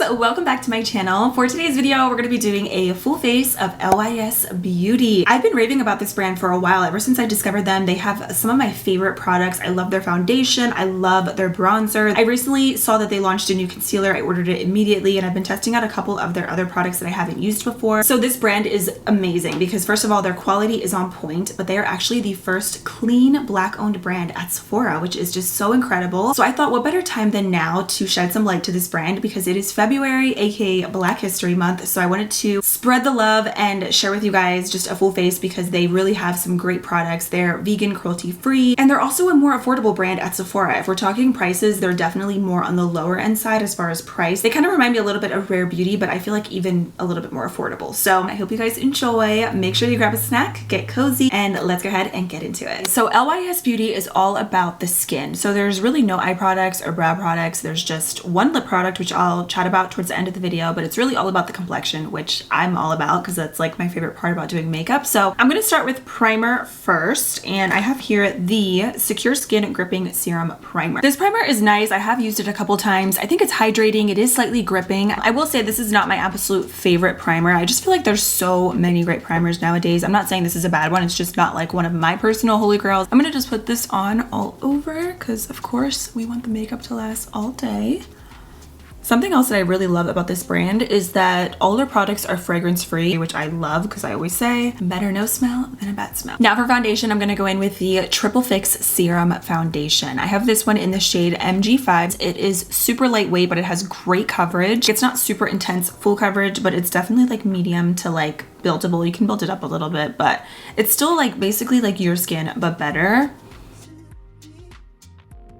welcome back to my channel. For today's video, we're going to be doing a full face of LYS Beauty. I've been raving about this brand for a while. Ever since I discovered them, they have some of my favorite products. I love their foundation. I love their bronzer. I recently saw that they launched a new concealer. I ordered it immediately, and I've been testing out a couple of their other products that I haven't used before. So this brand is amazing because first of all, their quality is on point, but they are actually the first clean Black-owned brand at Sephora, which is just so incredible. So I thought, what better time than now to shed some light to this brand, because it is February, aka Black History Month. So I wanted to spread the love and share with you guys just a full face because they really have some great products. They're vegan, cruelty free, and they're also a more affordable brand at Sephora. If we're talking prices, they're definitely more on the lower end side as far as price. They kind of remind me a little bit of Rare Beauty, but I feel like even a little bit more affordable. So I hope you guys enjoy. Make sure you grab a snack, get cozy, and let's go ahead and get into it. So LYS Beauty is all about the skin. So there's really no eye products or brow products. There's just one lip product, which I'll chat about towards the end of the video, but it's really all about the complexion, which I'm all about because that's like my favorite part about doing makeup. So I'm going to start with primer first, and I have here the Secure Skin Gripping Serum Primer. This primer is nice. I have used it a couple times. I think it's hydrating. It is slightly gripping. I will say this is not my absolute favorite primer. I just feel like there's so many great primers nowadays. I'm not saying this is a bad one. It's just not like one of my personal holy grails. I'm going to just put this on all over because of course we want the makeup to last all day. Something else that I really love about this brand is that all their products are fragrance free, which I love because I always say better no smell than a bad smell. Now for foundation, I'm going to go in with the Triple Fix Serum Foundation. I have this one in the shade MG5. It is super lightweight, but it has great coverage. It's not super intense full coverage, but it's definitely like medium to like buildable. You can build it up a little bit, but it's still like basically like your skin, but better.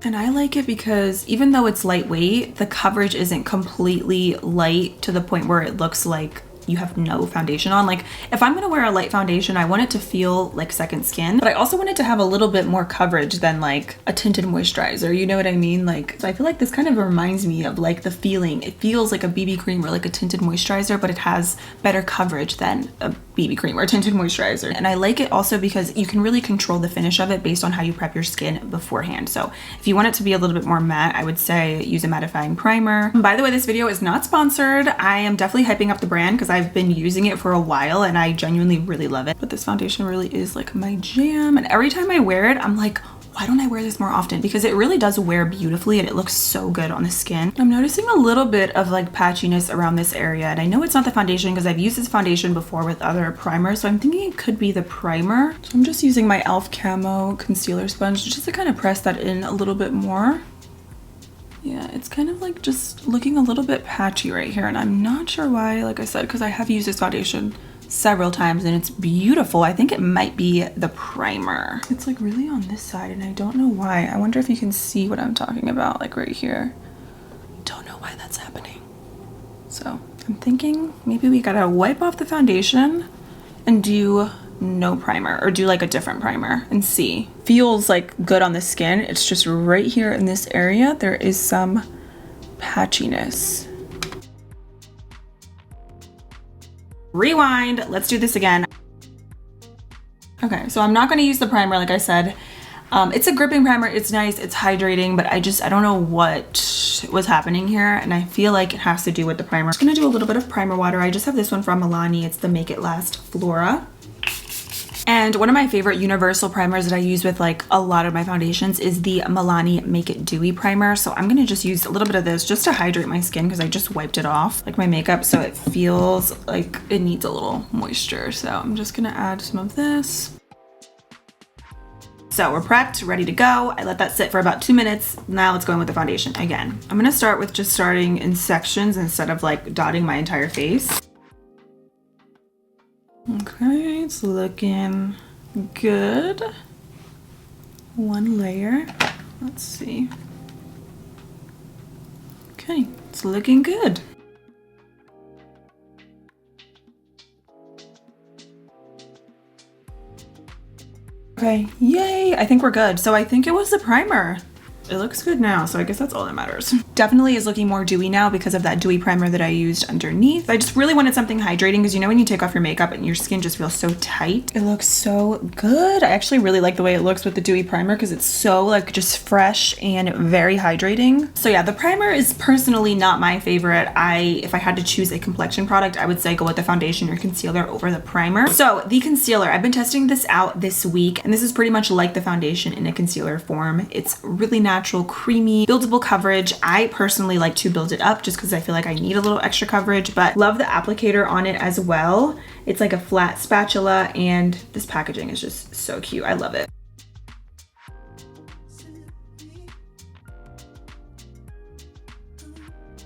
And I like it because even though it's lightweight, the coverage isn't completely light to the point where it looks like you have no foundation on. Like if I'm gonna wear a light foundation, I want it to feel like second skin, but I also want it to have a little bit more coverage than like a tinted moisturizer. You know what I mean? Like, so I feel like this kind of reminds me of like the feeling. It feels like a BB cream or like a tinted moisturizer, but it has better coverage than a BB cream or tinted moisturizer. And I like it also because you can really control the finish of it based on how you prep your skin beforehand. So if you want it to be a little bit more matte, I would say use a mattifying primer. By the way, this video is not sponsored. I am definitely hyping up the brand because I've been using it for a while and I genuinely really love it. But this foundation really is like my jam. And every time I wear it, I'm like, why don't I wear this more often? Because it really does wear beautifully and it looks so good on the skin. I'm noticing a little bit of like patchiness around this area. And I know it's not the foundation because I've used this foundation before with other primers. So I'm thinking it could be the primer. So I'm just using my e.l.f. Camo concealer sponge just to kind of press that in a little bit more. Yeah, it's kind of like just looking a little bit patchy right here. And I'm not sure why, like I said, because I have used this foundation several times and it's beautiful. I think it might be the primer. It's like really on this side and I don't know why. I wonder if you can see what I'm talking about, like right here. Don't know why that's happening. So I'm thinking maybe we gotta wipe off the foundation and do no primer or do like a different primer and see. Feels like good on the skin. It's just right here in this area there is some patchiness. Rewind, let's do this again. Okay, so I'm not going to use the primer like I said. It's a gripping primer, it's nice, it's hydrating, but I don't know what was happening here and I feel like it has to do with the primer. I'm just going to do a little bit of primer water. I just have this one from Milani. It's the Make It Last Flora. And one of my favorite universal primers that I use with like a lot of my foundations is the Milani Make It Dewy primer. So I'm gonna just use a little bit of this just to hydrate my skin because I just wiped it off like my makeup, so it feels like it needs a little moisture. So I'm just gonna add some of this. So we're prepped, ready to go. I let that sit for about 2 minutes. Now let's go in with the foundation again. I'm gonna start with just starting in sections instead of like dotting my entire face. Okay, it's looking good. One layer. Let's see. Okay, it's looking good. Okay, yay! I think we're good. So I think it was the primer. it looks good now, so I guess that's all that matters. Definitely is looking more dewy now because of that dewy primer that I used underneath. I just really wanted something hydrating because you know when you take off your makeup and your skin just feels so tight. It looks so good. I actually really like the way it looks with the dewy primer because it's so like just fresh and very hydrating. So yeah, the primer is personally not my favorite. If I had to choose a complexion product, I would say go with the foundation or concealer over the primer. So the concealer, I've been testing this out this week, and this is pretty much like the foundation in a concealer form. It's really natural, creamy, buildable coverage. I personally like to build it up just because I feel like I need a little extra coverage, but love the applicator on it as well. It's like a flat spatula, and this packaging is just so cute. I love it.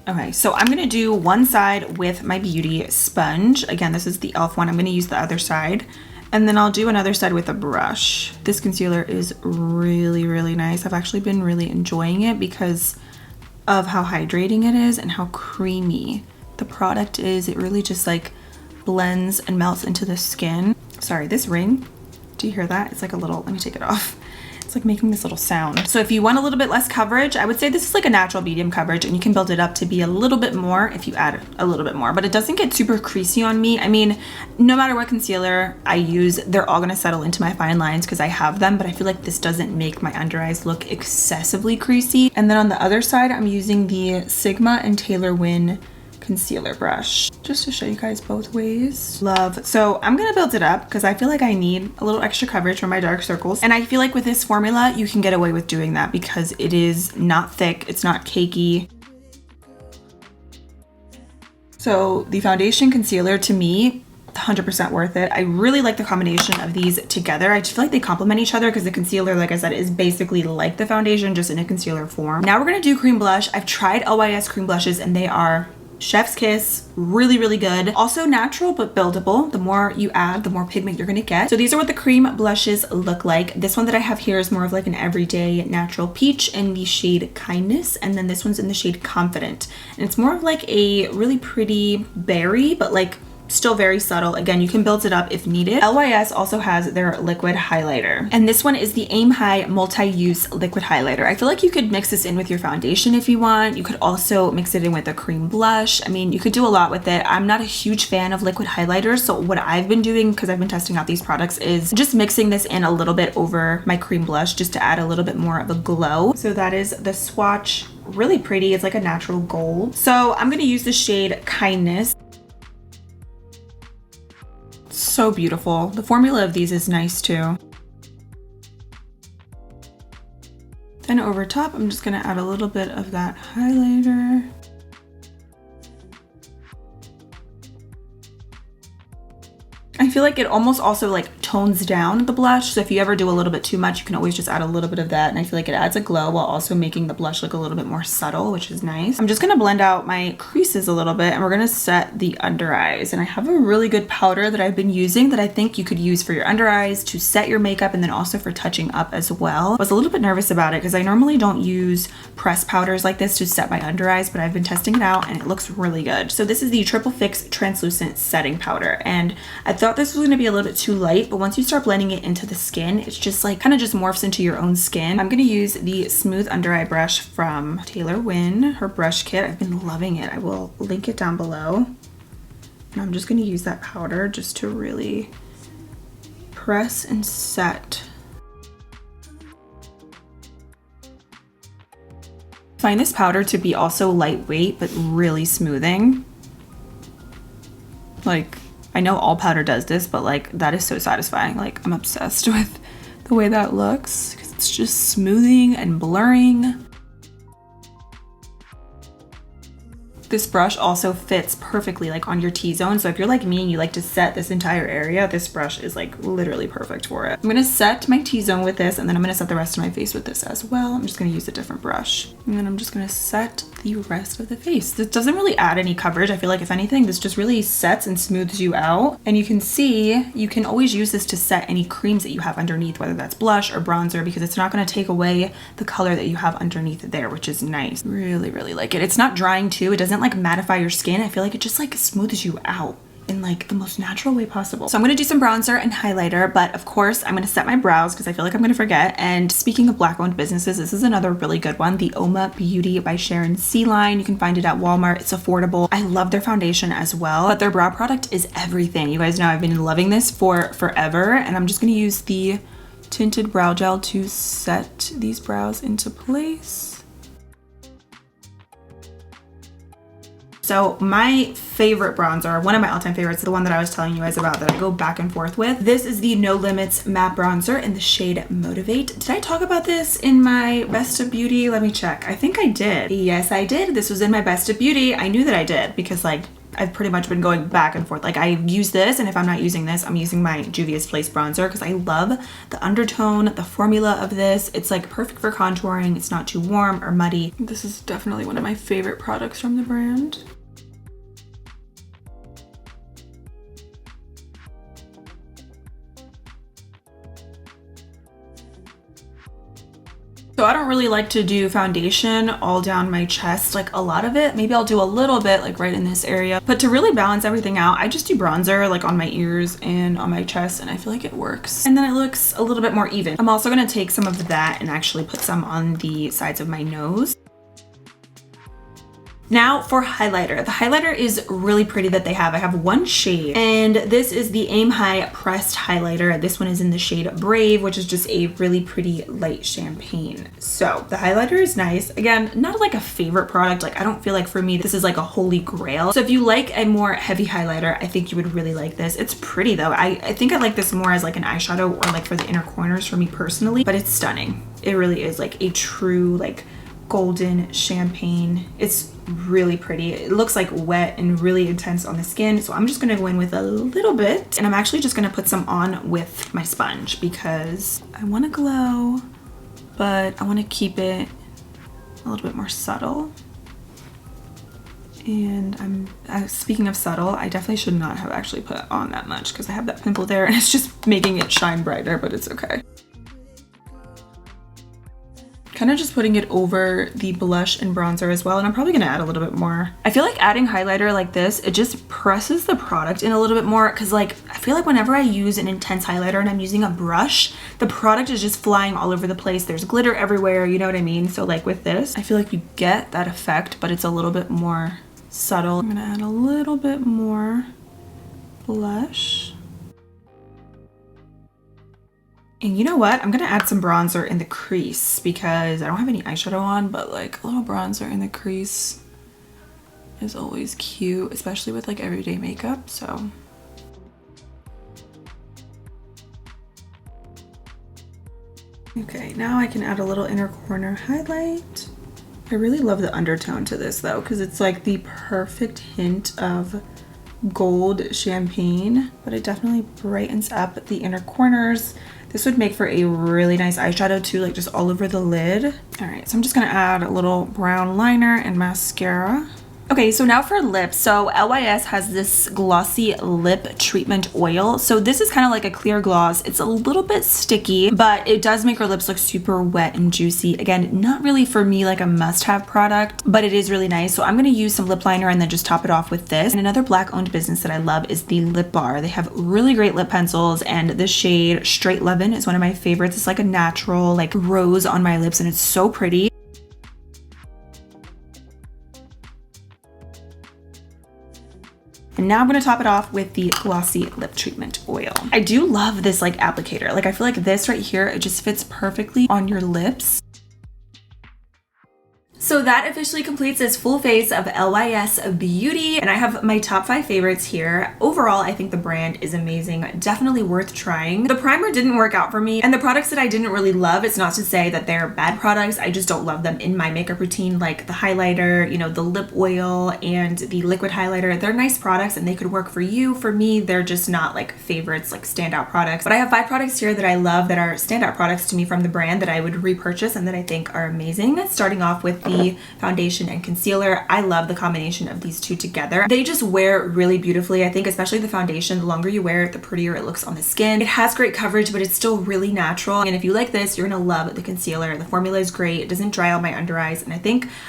Okay, so I'm gonna do one side with my beauty sponge. Again, this is the e.l.f. one. I'm gonna use the other side, and then I'll do another side with a brush. This concealer is really, really nice. I've actually been really enjoying it because of how hydrating it is and how creamy the product is. It really just like blends and melts into the skin. Sorry, this ring, do you hear that? It's like a little, let me take it off. It's like making this little sound. So if you want a little bit less coverage, I would say this is like a natural medium coverage, and you can build it up to be a little bit more if you add a little bit more, but it doesn't get super creasy on me. I mean, no matter what concealer I use, they're all gonna settle into my fine lines because I have them, but I feel like this doesn't make my under eyes look excessively creasy. And then on the other side, I'm using the Sigma and Taylor Win concealer brush just to show you guys both ways. Love. So I'm gonna build it up because I feel like I need a little extra coverage for my dark circles, and I feel like with this formula you can get away with doing that because it is not thick, it's not cakey. So the foundation concealer, to me, 100% worth it. I really like the combination of these together. I just feel like they complement each other because the concealer, like I said, is basically like the foundation, just in a concealer form. Now we're gonna do cream blush. I've tried LYS cream blushes and they are chef's kiss, really, really good. Also natural but buildable. The more you add, the more pigment you're gonna get. So these are what the cream blushes look like. This one that I have here is more of like an everyday natural peach in the shade Kindness, and then this one's in the shade Confident. And it's more of like a really pretty berry, but like still very subtle. Again, you can build it up if needed. LYS also has their liquid highlighter, and this one is the Aim High multi-use liquid highlighter. I feel like you could mix this in with your foundation if you want. You could also mix it in with a cream blush. I mean, you could do a lot with it. I'm not a huge fan of liquid highlighters, so what I've been doing, because I've been testing out these products, is just mixing this in a little bit over my cream blush just to add a little bit more of a glow. So that is the swatch. Really pretty. It's like a natural gold. So I'm going to use the shade Kindness. So beautiful. The formula of these is nice too. Then over top, I'm just gonna add a little bit of that highlighter. I feel like it almost also like tones down the blush. So if you ever do a little bit too much, you can always just add a little bit of that. And I feel like it adds a glow while also making the blush look a little bit more subtle, which is nice. I'm just gonna blend out my creases a little bit, and we're gonna set the under eyes. And I have a really good powder that I've been using that I think you could use for your under eyes to set your makeup, and then also for touching up as well. I was a little bit nervous about it because I normally don't use pressed powders like this to set my under eyes, but I've been testing it out and it looks really good. So this is the Triple Fix Translucent Setting Powder, and I thought this was gonna be a little bit too light, but once you start blending it into the skin, it's just like kind of just morphs into your own skin. I'm gonna use the Smooth Under Eye Brush from Taylor Win, her brush kit. I've been loving it. I will link it down below. And I'm just gonna use that powder just to really press and set. I find this powder to be also lightweight, but really smoothing. Like, I know all powder does this, but like that is so satisfying. Like, I'm obsessed with the way that looks because it's just smoothing and blurring. This brush also fits perfectly like on your T-zone. So if you're like me and you like to set this entire area, this brush is like literally perfect for it. I'm gonna set my T-zone with this, and then I'm gonna set the rest of my face with this as well. I'm just gonna use a different brush. And then I'm just gonna set the rest of the face. This doesn't really add any coverage. I feel like if anything, this just really sets and smooths you out. And you can see, you can always use this to set any creams that you have underneath, whether that's blush or bronzer, because it's not gonna take away the color that you have underneath there, which is nice. Really, really like it. It's not drying too. It doesn't like mattify your skin. I feel like it just like smooths you out. in like the most natural way possible. So I'm gonna do some bronzer and highlighter, but of course I'm gonna set my brows because I feel like I'm gonna forget. And speaking of Black owned businesses, this is another really good one, the Oma Beauty by Sharon C line. You can find it at Walmart. It's affordable. I love their foundation as well, but their brow product is everything. You guys know I've been loving this for forever, and I'm just gonna use the tinted brow gel to set these brows into place. So my favorite bronzer, one of my all-time favorites, the one that I was telling you guys about that I go back and forth with. This is the No Limits Matte Bronzer in the shade Motivate. Did I talk about this in my Best of Beauty? Let me check. I think I did. Yes, I did. This was in my Best of Beauty. I knew that I did because like I've pretty much been going back and forth. Like I use this, and if I'm not using this, I'm using my Juvia's Place bronzer because I love the undertone, the formula of this. It's like perfect for contouring. It's not too warm or muddy. This is definitely one of my favorite products from the brand. So I don't really like to do foundation all down my chest, like a lot of it. Maybe I'll do a little bit like right in this area, but to really balance everything out, I just do bronzer like on my ears and on my chest, and I feel like it works. And then it looks a little bit more even. I'm also gonna take some of that and actually put some on the sides of my nose. Now for highlighter. The highlighter is really pretty that they have. I have one shade, and this is the Aim High Pressed Highlighter. This one is in the shade Brave, which is just a really pretty light champagne. So the highlighter is nice. Again, not like a favorite product. Like I don't feel like for me, this is like a holy grail. So if you like a more heavy highlighter, I think you would really like this. It's pretty though. I think I like this more as like an eyeshadow or like for the inner corners for me personally, but it's stunning. It really is like a true like golden champagne. It's really pretty. It looks like wet and really intense on the skin, so I'm just gonna go in with a little bit, and I'm actually just gonna put some on with my sponge because I want to glow, but I want to keep it a little bit more subtle. And speaking of subtle, I definitely should not have actually put on that much because I have that pimple there and it's just making it shine brighter, but it's okay. Kind of just putting it over the blush and bronzer as well, and I'm probably gonna add a little bit more. I feel like adding highlighter like this, it just presses the product in a little bit more, because like I feel like whenever I use an intense highlighter and I'm using a brush, the product is just flying all over the place. There's glitter everywhere, you know what I mean? So like with this, I feel like you get that effect, but it's a little bit more subtle. I'm gonna add a little bit more blush. And you know what? I'm gonna add some bronzer in the crease because I don't have any eyeshadow on, but like a little bronzer in the crease is always cute, especially with like everyday makeup, so. Okay, now I can add a little inner corner highlight. I really love the undertone to this though, because it's like the perfect hint of gold champagne, but it definitely brightens up the inner corners. This would make for a really nice eyeshadow too, like just all over the lid. All right, so I'm just gonna add a little brown liner and mascara. Okay, so now for lips. So LYS has this glossy lip treatment oil. So this is kind of like a clear gloss. It's a little bit sticky, but it does make your lips look super wet and juicy. Again, not really for me like a must-have product, but it is really nice. So I'm gonna use some lip liner and then just top it off with this. And another Black-owned business that I love is the Lip Bar. They have really great lip pencils, and the shade Straight Lovin' is one of my favorites. It's like a natural like rose on my lips, and it's so pretty. And now I'm gonna top it off with the Glossy Lip Treatment Oil. I do love this like applicator. Like I feel like this right here, it just fits perfectly on your lips. So that officially completes this full face of LYS Beauty, and I have my top 5 favorites here. Overall, I think the brand is amazing, definitely worth trying. The primer didn't work out for me, and the products that I didn't really love, it's not to say that they're bad products, I just don't love them in my makeup routine, like the highlighter, you know, the lip oil and the liquid highlighter. They're nice products and they could work for you. For me, they're just not like favorites, like standout products. But I have 5 products here that I love that are standout products to me from the brand that I would repurchase and that I think are amazing. Starting off with the Beauty foundation and concealer. I love the combination of these two together. They just wear really beautifully. I think especially the foundation, the longer you wear it, the prettier it looks on the skin. It has great coverage, but it's still really natural. And if you like this, you're gonna love the concealer. The formula is great. It doesn't dry out my under eyes. And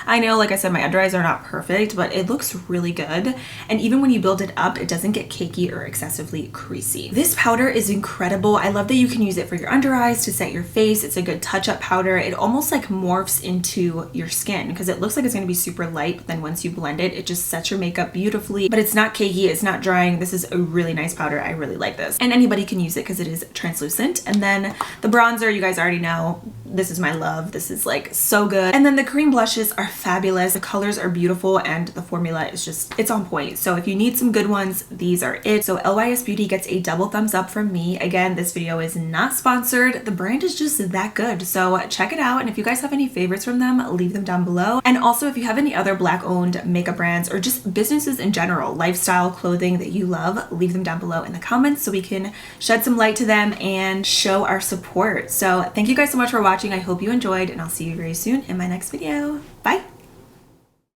I know, like I said, my under eyes are not perfect, but it looks really good. And even when you build it up, it doesn't get cakey or excessively creasy. This powder is incredible. I love that you can use it for your under eyes, to set your face. It's a good touch-up powder. It almost like morphs into your skin because it looks like it's gonna be super light, but then once you blend it, it just sets your makeup beautifully. But it's not cakey, it's not drying. This is a really nice powder. I really like this. And anybody can use it because it is translucent. And then the bronzer, you guys already know, this is my love. This is like so good. And then the cream blushes are fabulous. The colors are beautiful and the formula is just, it's on point. So if you need some good ones, these are it. So LYS Beauty gets a double thumbs up from me. Again, this video is not sponsored. The brand is just that good. So check it out. And if you guys have any favorites from them, leave them down below. And also if you have any other Black owned makeup brands or just businesses in general, lifestyle clothing that you love, leave them down below in the comments so we can shed some light to them and show our support. So thank you guys so much for watching. I hope you enjoyed and I'll see you very soon in my next video. Bye.